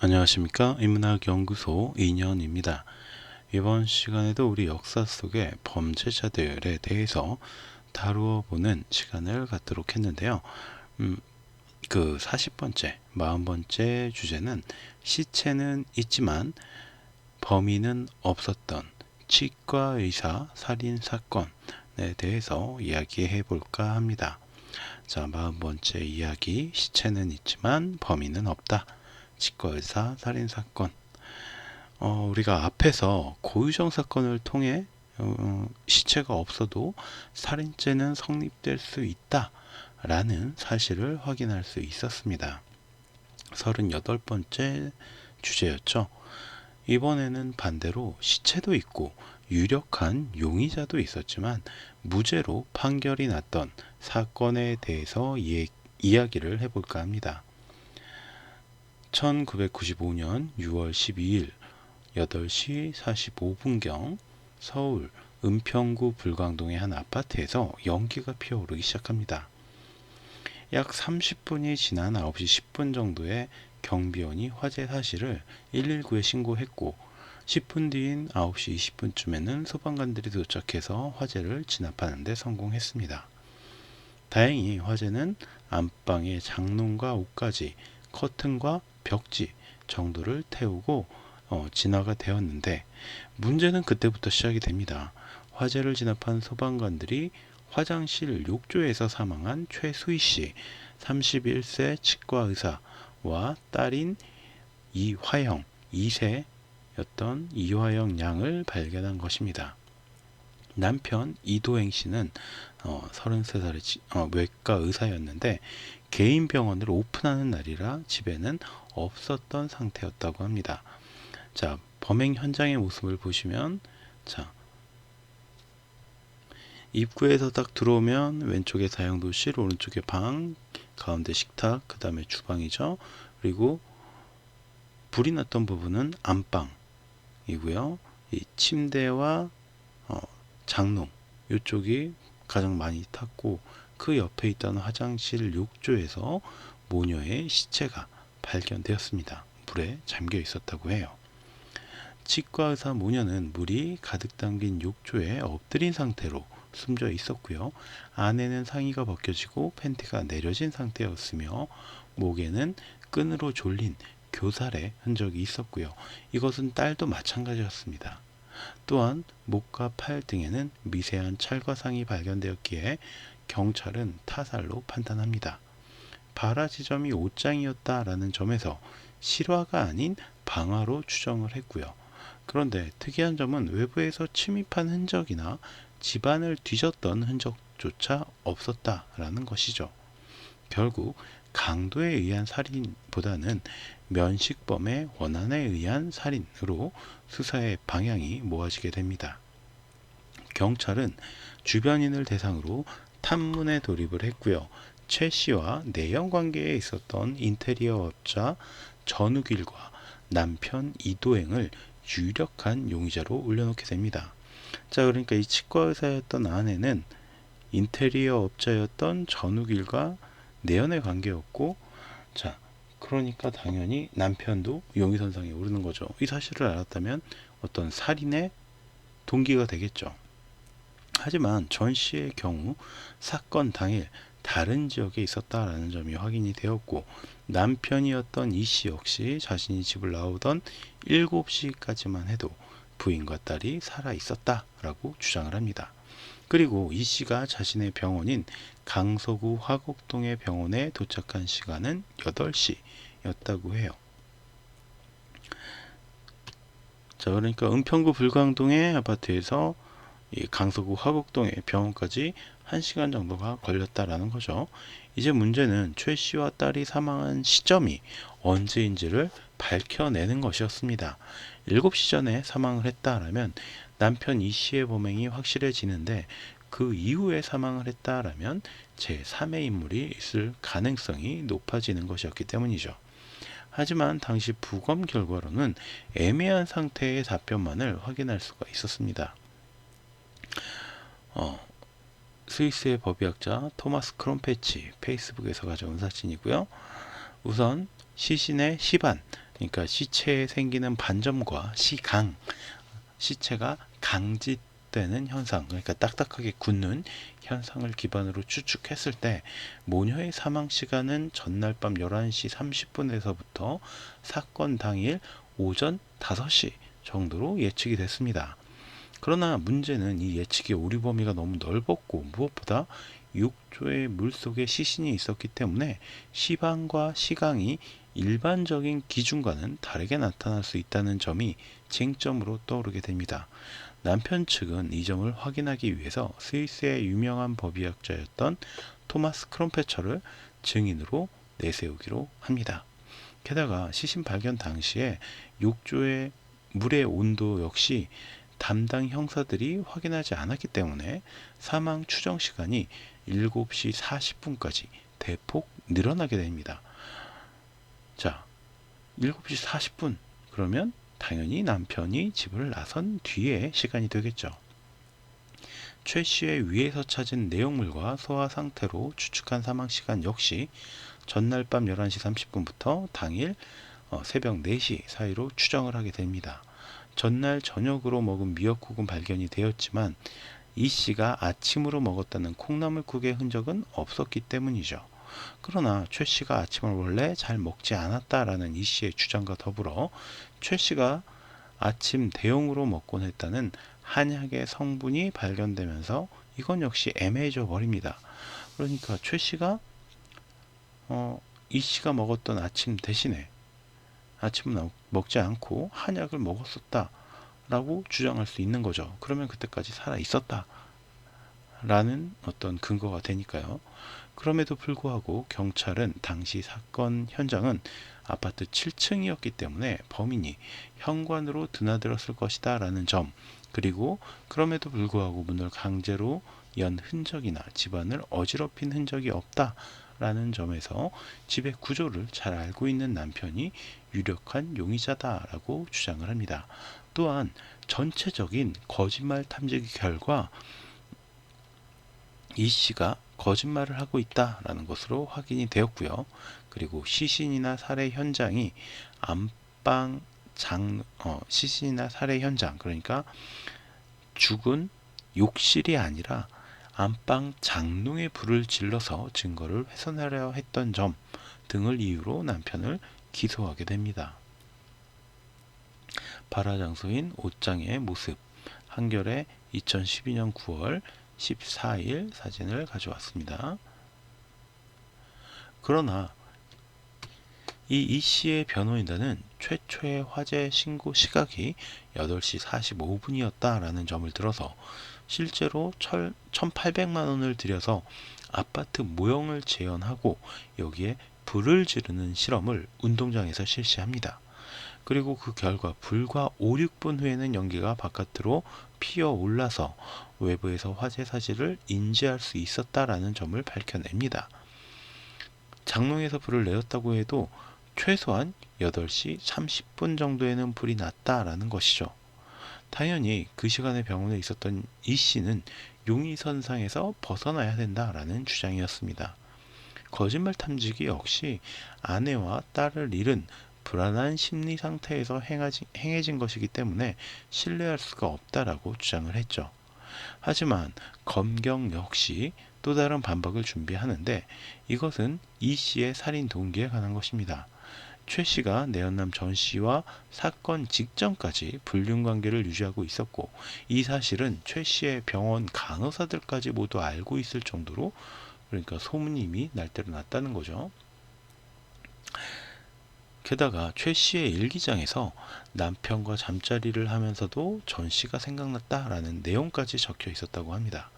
안녕하십니까. 인문학연구소 인현입니다. 이번 시간에도 우리 역사 속의 범죄자들에 대해서 다루어 보는 시간을 갖도록 했는데요. 그 40번째, 40번째 주제는 시체는 있지만 범인은 없었던 치과의사 살인사건에 대해서 이야기해 볼까 합니다. 자, 40번째 이야기, 시체는 있지만 범인은 없다. 치과의사 살인사건. 우리가 앞에서 고유정 사건을 통해 시체가 없어도 살인죄는 성립될 수 있다 라는 사실을 확인할 수 있었습니다. 38번째 주제였죠. 이번에는 반대로 시체도 있고 유력한 용의자도 있었지만 무죄로 판결이 났던 사건에 대해서 이야기를 해볼까 합니다. 1995년 6월 12일 8시 45분경 서울 은평구 불광동의 한 아파트에서 연기가 피어오르기 시작합니다. 약 30분이 지난 9시 10분 정도에 경비원이 화재 사실을 119에 신고했고 10분 뒤인 9시 20분쯤에는 소방관들이 도착해서 화재를 진압하는 데 성공했습니다. 다행히 화재는 안방의 장롱과 옷가지, 커튼과 벽지 정도를 태우고 진화가 되었는데 문제는 그때부터 시작이 됩니다. 화재를 진압한 소방관들이 화장실 욕조에서 사망한 최수희 씨 31세 치과의사와 딸인 이화영 2세였던 이화영 양을 발견한 것입니다. 남편 이도행 씨는 33살의 외과 의사였는데 개인 병원을 오픈하는 날이라 집에는 없었던 상태였다고 합니다. 자, 범행 현장의 모습을 보시면, 자, 입구에서 딱 들어오면 왼쪽에 다용도실, 오른쪽에 방, 가운데 식탁, 그 다음에 주방이죠. 그리고 불이 났던 부분은 안방이고요. 이 침대와 장롱 이쪽이 가장 많이 탔고 그 옆에 있던 화장실 욕조에서 모녀의 시체가 발견되었습니다. 물에 잠겨 있었다고 해요. 치과의사 모녀는 물이 가득 담긴 욕조에 엎드린 상태로 숨져 있었고요. 안에는 상의가 벗겨지고 팬티가 내려진 상태였으며 목에는 끈으로 졸린 교살의 흔적이 있었고요. 이것은 딸도 마찬가지였습니다. 또한 목과 팔 등에는 미세한 찰과상이 발견되었기에 경찰은 타살로 판단합니다. 발화 지점이 옷장이었다라는 점에서 실화가 아닌 방화로 추정을 했고요. 그런데 특이한 점은 외부에서 침입한 흔적이나 집안을 뒤졌던 흔적조차 없었다라는 것이죠. 결국 강도에 의한 살인보다는 면식범의 원한에 의한 살인으로 수사의 방향이 모아지게 됩니다. 경찰은 주변인을 대상으로 탐문에 돌입을 했고요. 최 씨와 내연 관계에 있었던 인테리어 업자 전우길과 남편 이도행을 유력한 용의자로 올려놓게 됩니다. 자, 그러니까 이 치과의사였던 아내는 인테리어 업자였던 전우길과 내연의 관계였고, 자, 그러니까 당연히 남편도 용의선상에 오르는 거죠. 이 사실을 알았다면 어떤 살인의 동기가 되겠죠. 하지만 전 씨의 경우 사건 당일 다른 지역에 있었다라는 점이 확인이 되었고 남편이었던 이 씨 역시 자신이 집을 나오던 7시까지만 해도 부인과 딸이 살아 있었다라고 주장을 합니다. 그리고 이 씨가 자신의 병원인 강서구 화곡동의 병원에 도착한 시간은 8시였다고 해요. 자, 그러니까 은평구 불광동의 아파트에서 이 강서구 화곡동의 병원까지 1시간 정도가 걸렸다라는 거죠. 이제 문제는 최 씨와 딸이 사망한 시점이 언제인지를 밝혀내는 것이었습니다. 7시 전에 사망을 했다라면 남편 이 씨의 범행이 확실해지는데 그 이후에 사망을 했다라면 제3의 인물이 있을 가능성이 높아지는 것이었기 때문이죠. 하지만 당시 부검 결과로는 애매한 상태의 답변만을 확인할 수가 있었습니다. 스위스의 법의학자 토마스 크롬페치 페이스북에서 가져온 사진이고요. 우선 시신의 시반, 그러니까 시체에 생기는 반점과 시강, 시체가 강짓되는 현상, 그러니까 딱딱하게 굳는 현상을 기반으로 추측했을 때 모녀의 사망 시간은 전날 밤 11시 30분에서부터 사건 당일 오전 5시 정도로 예측이 됐습니다. 그러나 문제는 이 예측의 오류 범위가 너무 넓었고 무엇보다 욕조의 물속에 시신이 있었기 때문에 시방과 시강이 일반적인 기준과는 다르게 나타날 수 있다는 점이 쟁점으로 떠오르게 됩니다. 남편 측은 이 점을 확인하기 위해서 스위스의 유명한 법의학자였던 토마스 크롬페처를 증인으로 내세우기로 합니다. 게다가 시신 발견 당시에 욕조의 물의 온도 역시 담당 형사들이 확인하지 않았기 때문에 사망 추정 시간이 7시 40분까지 대폭 늘어나게 됩니다. 자, 7시 40분 그러면 당연히 남편이 집을 나선 뒤의 시간이 되겠죠. 최 씨의 위에서 찾은 내용물과 소화 상태로 추측한 사망 시간 역시 전날 밤 11시 30분부터 당일 새벽 4시 사이로 추정을 하게 됩니다. 전날 저녁으로 먹은 미역국은 발견이 되었지만 이 씨가 아침으로 먹었다는 콩나물국의 흔적은 없었기 때문이죠. 그러나 최 씨가 아침을 원래 잘 먹지 않았다라는 이 씨의 주장과 더불어 최 씨가 아침 대용으로 먹곤 했다는 한약의 성분이 발견되면서 이건 역시 애매해져 버립니다. 그러니까 최 씨가 이 씨가 먹었던 아침 대신에 아침은 먹지 않고 한약을 먹었었다 라고 주장할 수 있는 거죠. 그러면 그때까지 살아 있었다 라는 어떤 근거가 되니까요. 그럼에도 불구하고 경찰은 당시 사건 현장은 아파트 7층이었기 때문에 범인이 현관으로 드나들었을 것이다 라는 점, 그리고 그럼에도 불구하고 문을 강제로 연 흔적이나 집안을 어지럽힌 흔적이 없다 라는 점에서 집의 구조를 잘 알고 있는 남편이 유력한 용의자다라고 주장을 합니다. 또한 전체적인 거짓말 탐지 결과 이 씨가 거짓말을 하고 있다라는 것으로 확인이 되었고요. 그리고 시신이나 살해 현장이 시신이나 살해 현장, 그러니까 죽은 욕실이 아니라 안방 장롱에 불을 질러서 증거를 훼손하려 했던 점 등을 이유로 남편을 기소하게 됩니다. 발화 장소인 옷장의 모습, 한겨레 2012년 9월 14일 사진을 가져왔습니다. 그러나 이 씨의 변호인단은 최초의 화재 신고 시각이 8시 45분이었다라는 점을 들어서 실제로 1,800만 원을 들여서 아파트 모형을 재현하고 여기에 불을 지르는 실험을 운동장에서 실시합니다. 그리고 그 결과 불과 5, 6분 후에는 연기가 바깥으로 피어 올라서 외부에서 화재 사실을 인지할 수 있었다라는 점을 밝혀냅니다. 장롱에서 불을 내었다고 해도 최소한 8시 30분 정도에는 불이 났다라는 것이죠. 당연히 그 시간에 병원에 있었던 이 씨는 용의선상에서 벗어나야 된다라는 주장이었습니다. 거짓말 탐지기 역시 아내와 딸을 잃은 불안한 심리 상태에서 행해진 것이기 때문에 신뢰할 수가 없다라고 주장을 했죠. 하지만 검경 역시 또 다른 반박을 준비하는데 이것은 이 씨의 살인 동기에 관한 것입니다. 최 씨가 내연남 전 씨와 사건 직전까지 불륜 관계를 유지하고 있었고 이 사실은 최 씨의 병원 간호사들까지 모두 알고 있을 정도로, 그러니까 소문이 이미 날대로 났다는 거죠. 게다가 최 씨의 일기장에서 남편과 잠자리를 하면서도 전 씨가 생각났다라는 내용까지 적혀 있었다고 합니다.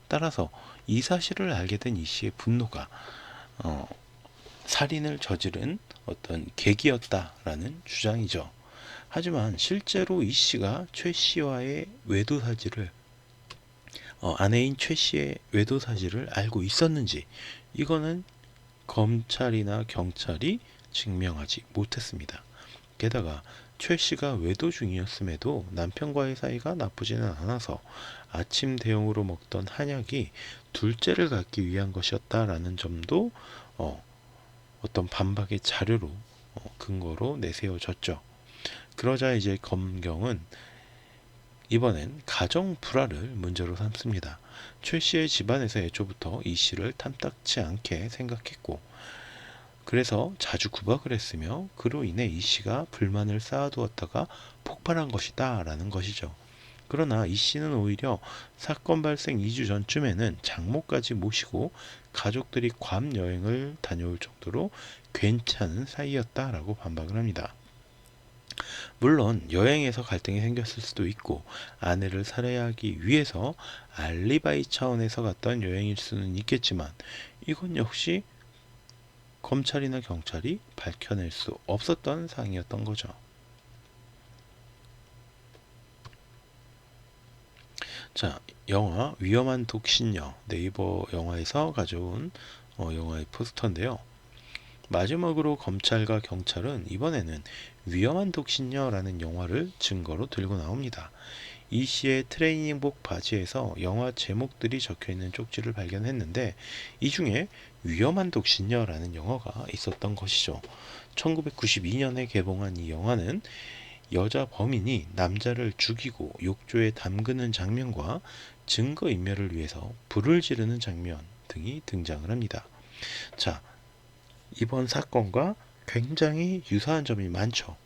따라서 이 사실을 알게 된 이 씨의 분노가 살인을 저지른 어떤 계기였다라는 주장이죠. 하지만 실제로 이 씨가 최 씨와의 외도 사실을 아내인 최 씨의 외도 사실을 알고 있었는지 이거는 검찰이나 경찰이 증명하지 못했습니다. 게다가 최 씨가 외도 중이었음에도 남편과의 사이가 나쁘지는 않아서 아침 대용으로 먹던 한약이 둘째를 갖기 위한 것이었다라는 점도 어떤 반박의 자료로 근거로 내세워졌죠. 그러자 이제 검경은 이번엔 가정 불화를 문제로 삼습니다. 최 씨의 집안에서 애초부터 이 씨를 탐탁치 않게 생각했고, 그래서 자주 구박을 했으며 그로 인해 이 씨가 불만을 쌓아두었다가 폭발한 것이다 라는 것이죠. 그러나 이 씨는 오히려 사건 발생 2주 전쯤에는 장모까지 모시고 가족들이 괌 여행을 다녀올 정도로 괜찮은 사이였다라고 반박을 합니다. 물론 여행에서 갈등이 생겼을 수도 있고 아내를 살해하기 위해서 알리바이 차원에서 갔던 여행일 수는 있겠지만 이건 역시 검찰이나 경찰이 밝혀낼 수 없었던 사항이었던 거죠. 자, 영화 위험한 독신녀, 네이버 영화에서 가져온 영화의 포스터인데요. 마지막으로 검찰과 경찰은 이번에는 위험한 독신녀라는 영화를 증거로 들고 나옵니다. 이 씨의 트레이닝복 바지에서 영화 제목들이 적혀있는 쪽지를 발견했는데 이 중에 위험한 독신녀라는 영화가 있었던 것이죠. 1992년에 개봉한 이 영화는 여자 범인이 남자를 죽이고 욕조에 담그는 장면과 증거인멸을 위해서 불을 지르는 장면 등이 등장을 합니다. 자, 이번 사건과 굉장히 유사한 점이 많죠.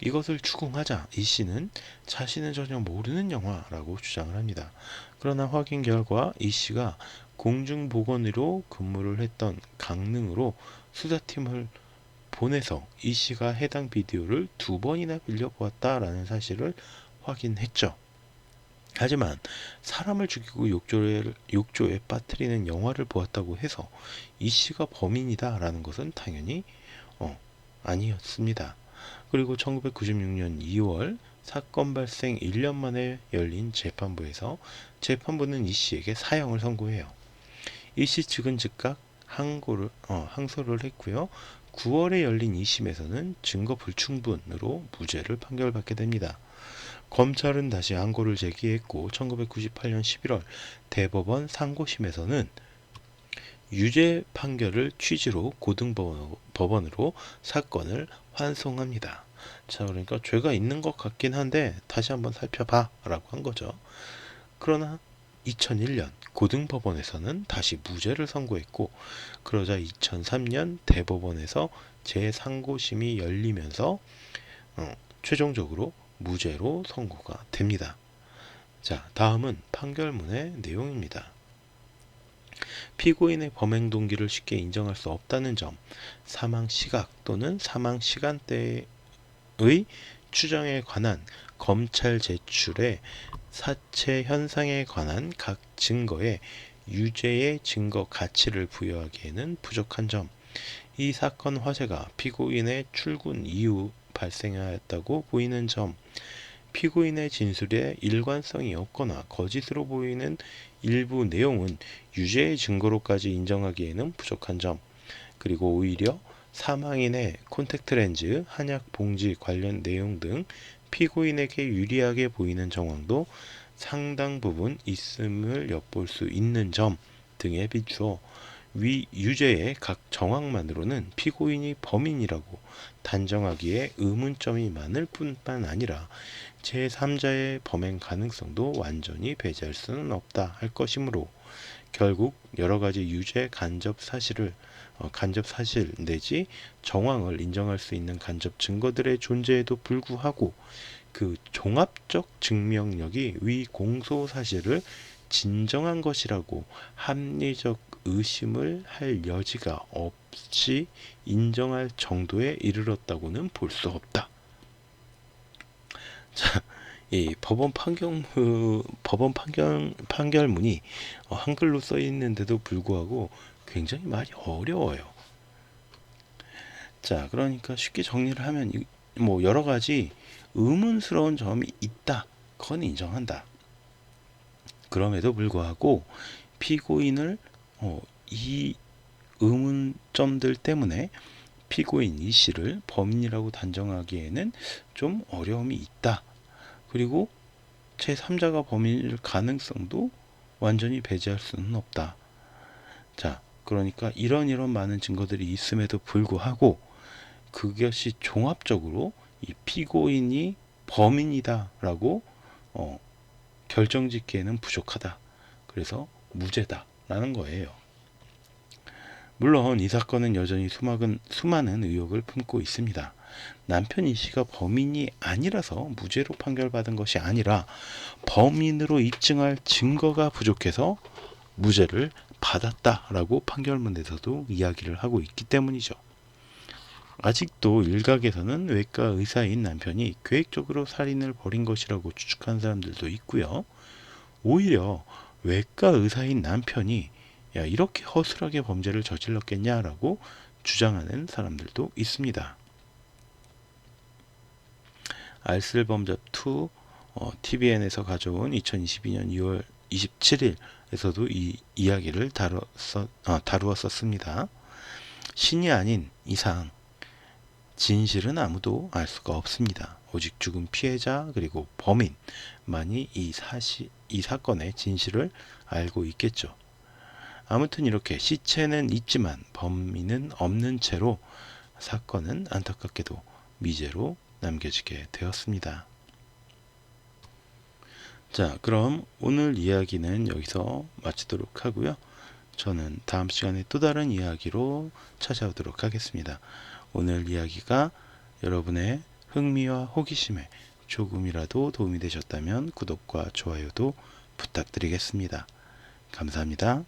이것을 추궁하자 이 씨는 자신은 전혀 모르는 영화라고 주장을 합니다. 그러나 확인 결과 이 씨가 공중보건의로 근무를 했던 강릉으로 수사팀을 보내서 이 씨가 해당 비디오를 2번이나 빌려보았다라는 사실을 확인했죠. 하지만 사람을 죽이고 욕조에 빠뜨리는 영화를 보았다고 해서 이 씨가 범인이다라는 것은 당연히 아니었습니다. 그리고 1996년 2월 사건 발생 1년 만에 열린 재판부에서 재판부는 이 씨에게 사형을 선고해요. 이 씨 측은 즉각 항소를 했고요. 9월에 열린 2심에서는 증거 불충분으로 무죄를 판결받게 됩니다. 검찰은 다시 항고를 제기했고 1998년 11월 대법원 상고심에서는 유죄 판결을 취지로 고등법원으로 사건을 환송합니다. 자, 그러니까 죄가 있는 것 같긴 한데 다시 한번 살펴봐 라고 한 거죠. 그러나 2001년 고등법원에서는 다시 무죄를 선고했고 그러자 2003년 대법원에서 제3고심이 열리면서 최종적으로 무죄로 선고가 됩니다. 자, 다음은 판결문의 내용입니다. 피고인의 범행 동기를 쉽게 인정할 수 없다는 점, 사망 시각 또는 사망 시간대의 추정에 관한 검찰 제출의 사체 현상에 관한 각 증거에 유죄의 증거 가치를 부여하기에는 부족한 점, 이 사건 화재가 피고인의 출근 이후 발생하였다고 보이는 점, 피고인의 진술에 일관성이 없거나 거짓으로 보이는 일부 내용은 유죄의 증거로까지 인정하기에는 부족한 점, 그리고 오히려 사망인의 콘택트 렌즈, 한약 봉지 관련 내용 등 피고인에게 유리하게 보이는 정황도 상당 부분 있음을 엿볼 수 있는 점 등에 비추어 위 유죄의 각 정황만으로는 피고인이 범인이라고 단정하기에 의문점이 많을 뿐만 아니라 제3자의 범행 가능성도 완전히 배제할 수는 없다 할 것이므로 결국 여러 가지 유죄 간접 사실 내지 정황을 인정할 수 있는 간접 증거들의 존재에도 불구하고 그 종합적 증명력이 위 공소 사실을 진정한 것이라고 합리적 의심을 할 여지가 없이 인정할 정도에 이르렀다고는 볼 수 없다. 자, 이 판결문이 한글로 써 있는데도 불구하고 굉장히 말이 어려워요. 자, 그러니까 쉽게 정리를 하면 뭐 여러 가지 의문스러운 점이 있다. 그건 인정한다. 그럼에도 불구하고 피고인을 이 의문점들 때문에 피고인 이 씨를 범인이라고 단정하기에는 좀 어려움이 있다. 그리고 제3자가 범인일 가능성도 완전히 배제할 수는 없다. 자, 그러니까 이런 많은 증거들이 있음에도 불구하고 그것이 종합적으로 이 피고인이 범인이다라고 결정짓기에는 부족하다. 그래서 무죄다라는 거예요. 물론 이 사건은 여전히 수많은 의혹을 품고 있습니다. 남편 이 씨가 범인이 아니라서 무죄로 판결받은 것이 아니라 범인으로 입증할 증거가 부족해서 무죄를 받았다라고 판결문에서도 이야기를 하고 있기 때문이죠. 아직도 일각에서는 외과 의사인 남편이 계획적으로 살인을 벌인 것이라고 추측하는 사람들도 있고요. 오히려 외과 의사인 남편이 야, 이렇게 허술하게 범죄를 저질렀겠냐라고 주장하는 사람들도 있습니다. 알쓸범잡2 TVN에서 가져온 2022년 2월 27일에서도 이 이야기를 다루었었습니다. 신이 아닌 이상 진실은 아무도 알 수가 없습니다. 오직 죽은 피해자 그리고 범인만이 이 사건의 진실을 알고 있겠죠. 아무튼 이렇게 시체는 있지만 범인은 없는 채로 사건은 안타깝게도 미제로 남겨지게 되었습니다. 자, 그럼 오늘 이야기는 여기서 마치도록 하고요. 저는 다음 시간에 또 다른 이야기로 찾아오도록 하겠습니다. 오늘 이야기가 여러분의 흥미와 호기심에 조금이라도 도움이 되셨다면 구독과 좋아요도 부탁드리겠습니다. 감사합니다.